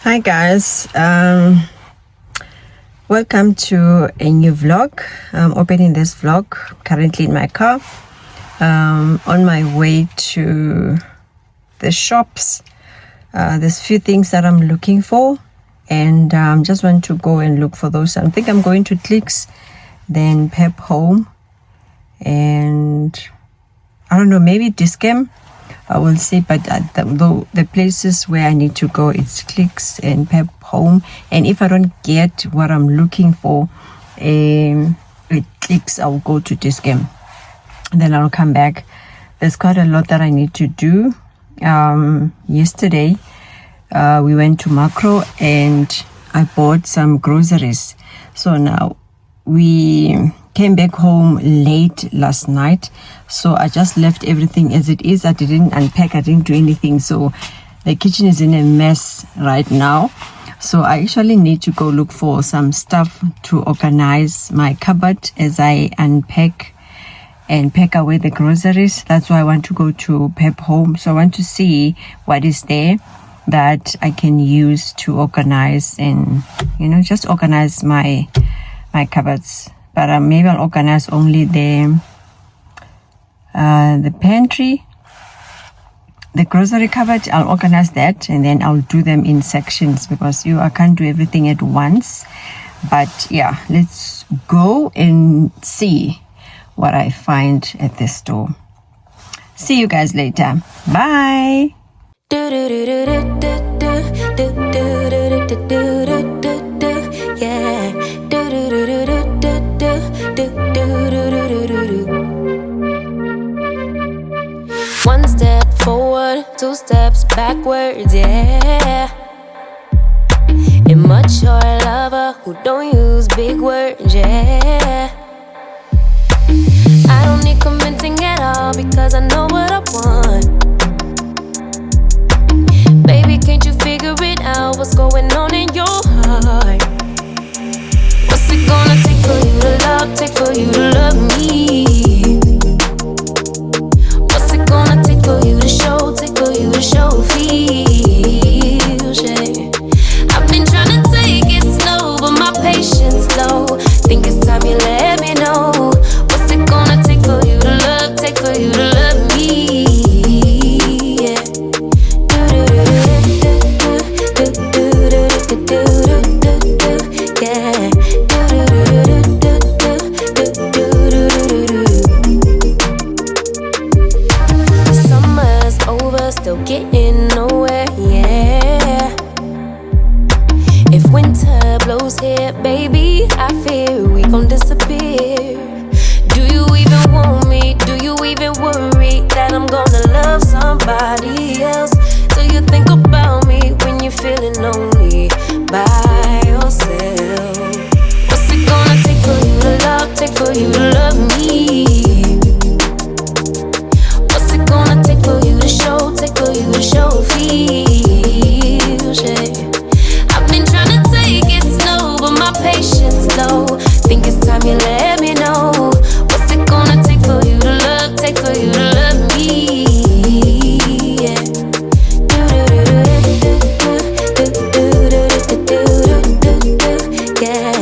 Hi guys, welcome to a new vlog. I'm opening this vlog currently in my car, on my way to the shops. There's few things that I'm looking for, and just want to go and look for those. I think I'm going to Clicks, then Pep Home, and I don't know, maybe Discam. I will see, but the places where I need to go, it's Clicks and Pep Home. And if I don't get what I'm looking for with Clicks, I'll go to Discam, and then I'll come back. There's quite a lot that I need to do. Yesterday we went to Macro and I bought some groceries. So now we came back home late last night, so I just left everything as it is. I didn't unpack, I didn't do anything, so the kitchen is in a mess right now. So I actually need to go look for some stuff to organize my cupboard as I unpack and pack away the groceries. That's why I want to go to Pep Home. So I want to see what is there that I can use to organize and, you know, just organize my cupboards. But maybe I'll organize only the pantry, the grocery cupboard. I'll organize that, and then I'll do them in sections because I can't do everything at once. But yeah, let's go and see what I find at the store. See you guys later. Bye. One step forward, two steps backwards, yeah. Immature lover who don't use big words, yeah. I don't need commenting at all because I know what I want. Baby, can't you figure it out? What's going on in your heart? What's it gonna take for you to love, take for you to love me? What's it gonna take for you to show, take for you to show feels, yeah. I've been trying to take it slow, but my patience low. Think it's time you let me know. What's it gonna take for you to love, take for you to love me, yeah. Yeah. Summer's over, still getting nowhere, yeah. If winter blows here, baby, I fear we gon' disappear. Do you even want me? Do you even worry that I'm gonna love somebody else? Do you think about me when you're feeling lonely by yourself? What's it gonna take for you to love, take for you to love me? What's it gonna take for you to show, take for you to show feels, yeah. I've been trying to take it slow, but my patience low. Think it's time you let me know. What's it gonna take for you to love, take for you to love me, yeah. Yeah.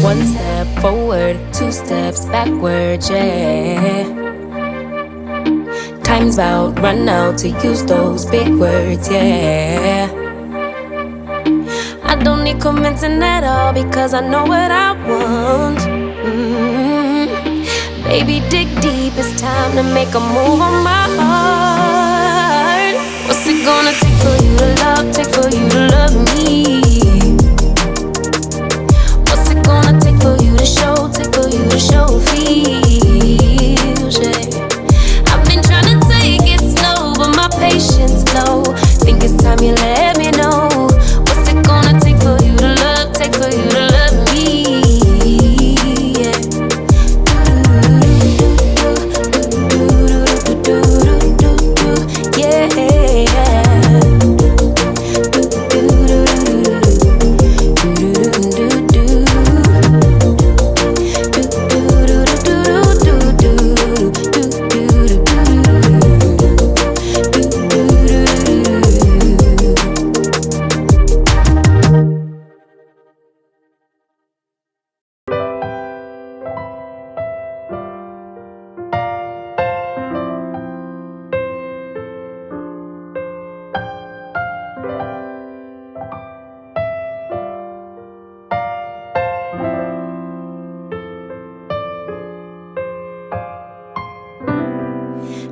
One step forward, two steps backwards, yeah. Time's about run out to use those big words, yeah. I don't need commenting at all because I know what I want. Baby, dig deep, it's time to make a move on my heart. What's it gonna take for you to love, take for you to love me? What's it gonna take for you to show, take for you to show feels, yeah. I've been trying to take it slow, but my patience low. Think it's time you let me know. What's it gonna take for you to love, take for you to love me, yeah. Yeah.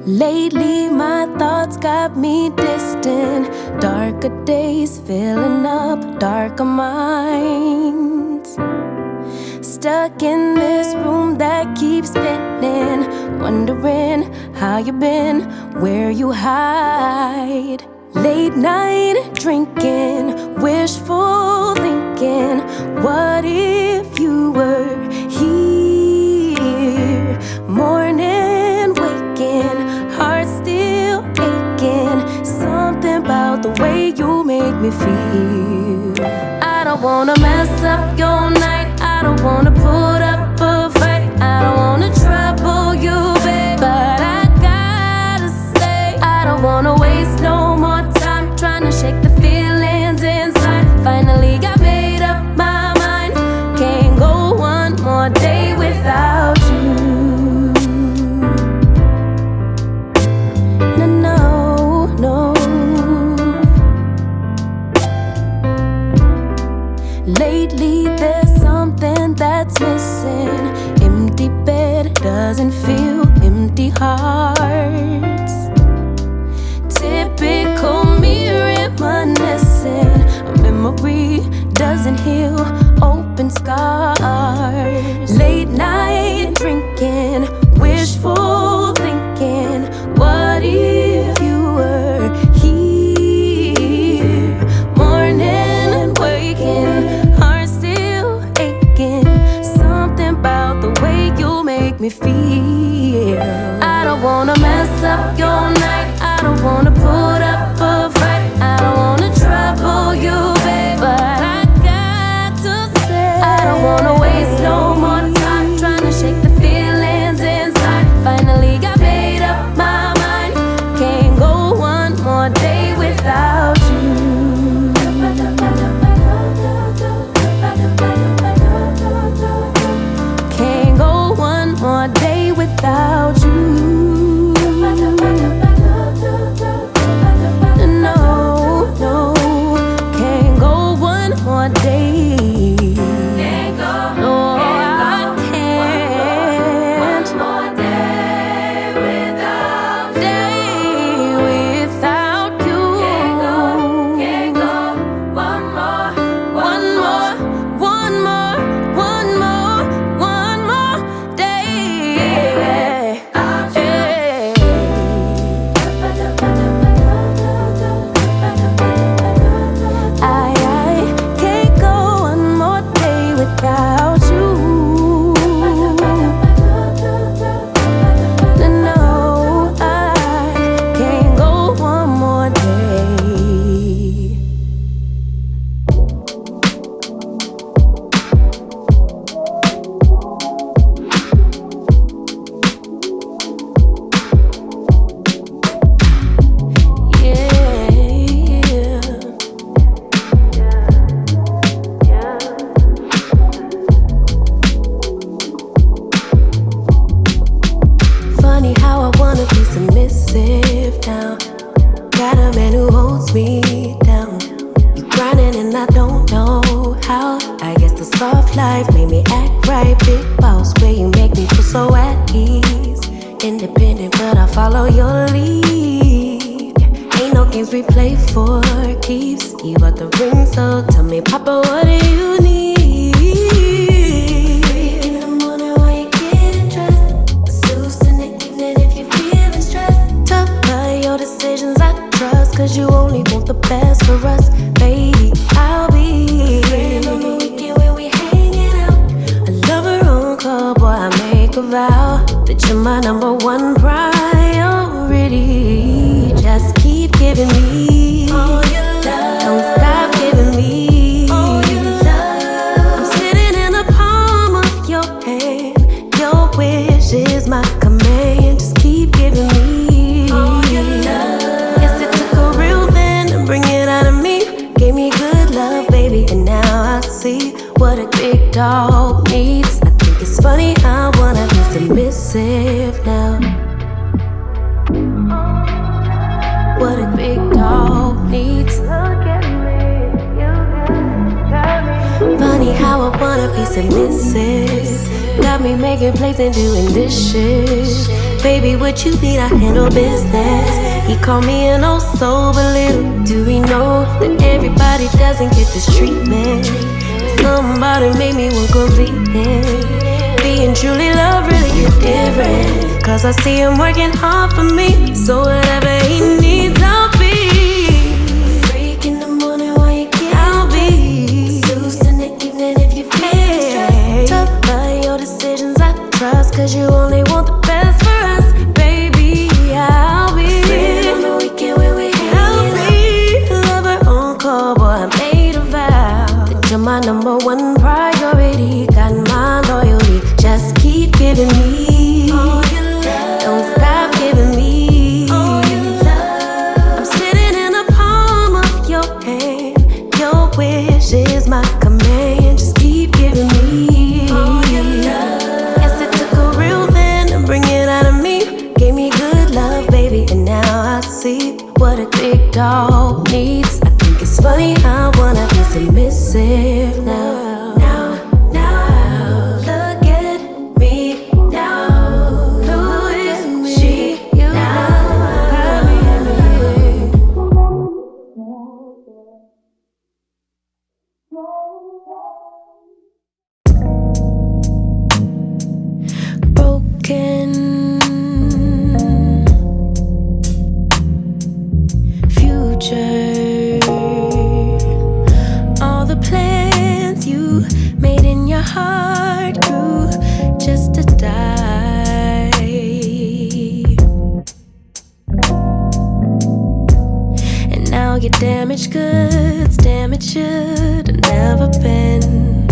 Lately my thoughts got me distant. Darker days filling up darker minds. Stuck in this room that keeps spinning, wondering how you been, where you hide. Late night drinking, wishful thinking, what if you were here? Morning waking, heart still aching, something about the way you make me feel. I don't wanna mess up your night, I don't wanna put up a fight, I don't wanna trouble you, babe, but I gotta say, I don't wanna waste no more time trying to shake the feelings inside. Finally got made up my mind, can't go one more day without you. No, no, no. Lately there's something that's missing. Empty bed doesn't feel empty hearts. Typical me reminiscing. A memory doesn't heal open scars. Late night drinking, wishful thinking, what if you were here? Morning waking, heart still aching, something about the way you make me feel. I don't wanna mess up your night, I don't wanna put up a fight, I don't wanna trouble you, babe, but I got to say, I don't wanna waste no more time trying to shake the feelings inside. Finally got made up my mind, can't go one more day without you. Can't go one more day without you. No, no, can't go one more day. No, I can't. One more day without you. Can't go one more day. I can't go one more day without you. No, I can't go one more day. Funny how I wanna be submissive now. Got a man who holds me down. You grinding and I don't know how. I guess the soft life made me act right. Big boss, where you make me feel so at ease. Independent, but I follow your lead. Ain't no games we play for keeps. You bought the ring, so tell me, Papa, what do you need? In the morning when you get dressed, Zeus in the evening if you're feeling stressed. Tough by your decisions, I trust, cause you only want the best for us. Baby, I'll be friend on the weekend when we hanging out. A lover on call, boy, I make a vow that you're my number one priority. Just keep giving me all your love, don't stop giving me all your love. I'm sitting in the palm of your hand, your wish is my command. Just keep giving me all your love. Yes, it took a real man to bring it out of me. Gave me good love, baby, and now I see what a big dog needs. I think it's funny I wanna be submissive now. What a big dog needs. Funny how I wanna be submissive. Got me making plates and doing dishes. Baby, what you need, I handle business. He called me an old soul, but little do we know that everybody doesn't get this treatment. Somebody made me want completeness. Being truly loved really is different. Cause I see him working hard for me. So whatever he needs, I'll be. Freak in the morning while you get I'll be. Zeus in the evening if you feel stressed. Tough by your decisions, I trust. Cause you only want the best for us, baby. I'll be. Friend on the weekend when we I'll be. Lover on call, boy, I made a vow that you're my number one priority. Got my loyalty, just keep giving me all your love. Don't stop giving me all your love. I'm sitting in the palm of your hand. Your wish is my command. Just keep giving me all your love. Guess it took a real man to bring it out of me. Gave me good love, baby, and now I see what a big dog needs. I think it's funny how I wanna be submissive now. Look at me now. Who is she? You now. Broken future. All the plans you made in your heart grew just to die. And now your damaged goods, damage should have never been.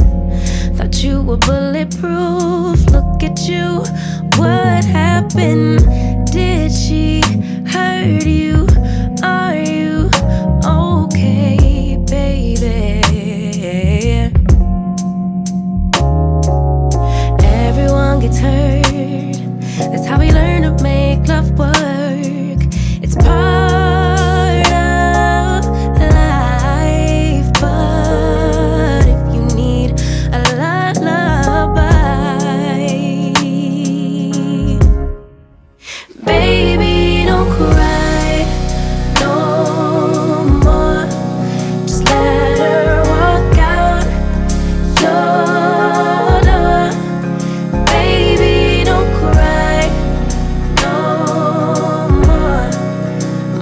Thought you were bulletproof, look at you, what happened? Did she hurt you? Are you okay, baby? Everyone gets hurt, that's how we learn to make love work. It's part of life, but if you need a lullaby, baby, don't cry no more. Just let her walk out your door. Baby, don't cry no more.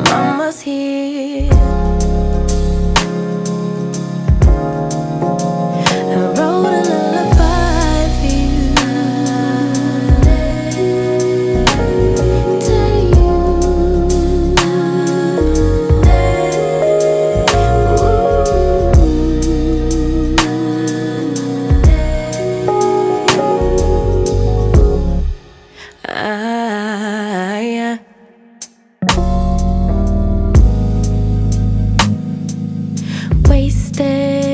Mama's here. I wrote a lullaby for you. Yeah. Wasted